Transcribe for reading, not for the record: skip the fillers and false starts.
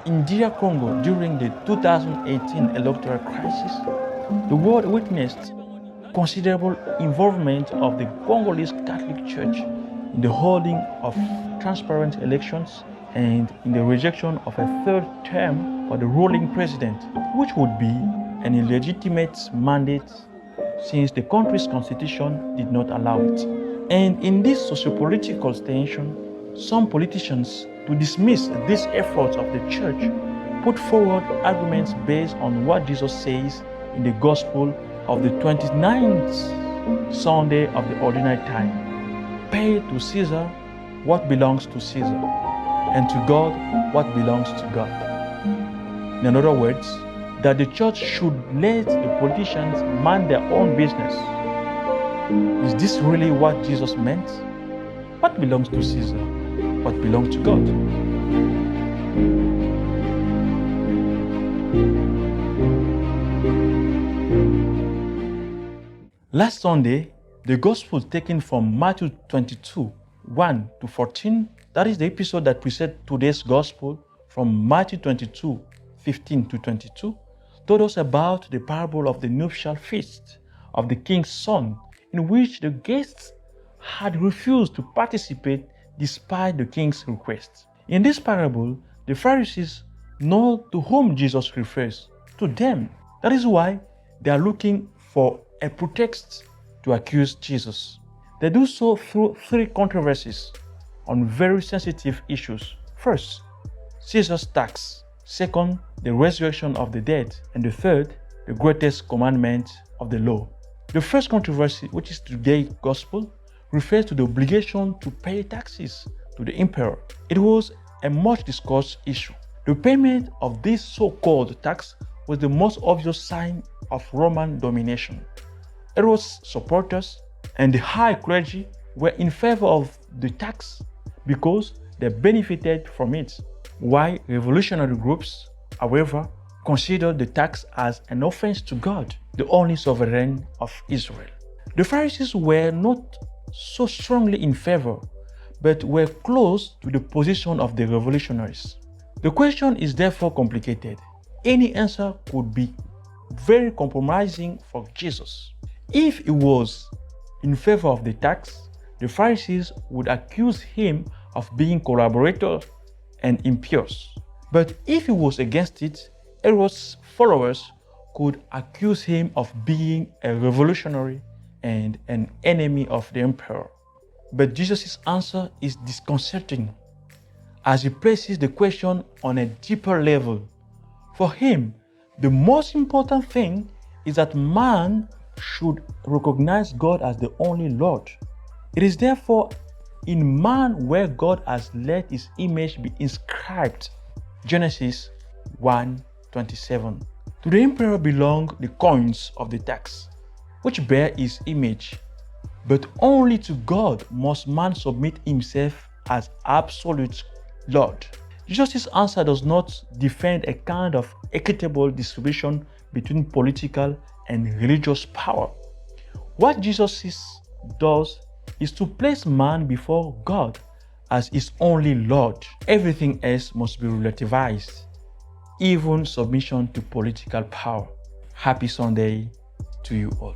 In DR Congo, during the 2018 electoral crisis, the world witnessed considerable involvement of the Congolese Catholic Church in the holding of transparent elections and in the rejection of a third term for the ruling president, which would be an illegitimate mandate since the country's constitution did not allow it. And in this sociopolitical tension, some politicians, to dismiss these efforts of the church, put forward arguments based on what Jesus says in the Gospel of the 29th Sunday of the ordinary time. Pay to Caesar what belongs to Caesar, and to God what belongs to God. In other words, that the church should let the politicians mind their own business. Is this really what Jesus meant? What belongs to Caesar? What belongs to God? Last Sunday, the gospel taken from Matthew 22, 1 to 14, that is the episode that preceded today's gospel from Matthew 22, 15 to 22, told us about the parable of the nuptial feast of the king's son, in which the guests had refused to participate despite the king's request. In this parable, the Pharisees know to whom Jesus refers, to them. That is why they are looking for a pretext to accuse Jesus. They do so through three controversies on very sensitive issues. First, Caesar's tax. Second, the resurrection of the dead. And the third, the greatest commandment of the law. The first controversy, which is today's gospel, refers to the obligation to pay taxes to the emperor. It was a much discussed issue. The payment of this so-called tax was the most obvious sign of Roman domination. Herod's supporters and the high clergy were in favor of the tax because they benefited from it, while revolutionary groups, however, considered the tax as an offense to God, the only sovereign of Israel. The Pharisees were not so strongly in favor, but were close to the position of the revolutionaries. The question is therefore complicated. Any answer could be very compromising for Jesus. If he was in favor of the tax, the Pharisees would accuse him of being collaborators and impious. But if he was against it, Herod's followers could accuse him of being a revolutionary and an enemy of the emperor. But Jesus' answer is disconcerting as he places the question on a deeper level. For him, the most important thing is that man should recognize God as the only Lord. It is therefore in man where God has let his image be inscribed. Genesis 1:27. To the emperor belong the coins of the tax, which bear his image. But only to God must man submit himself as absolute Lord. Jesus' answer does not defend a kind of equitable distribution between political and religious power. What Jesus does is to place man before God as his only Lord. Everything else must be relativized, even submission to political power. Happy Sunday to you all.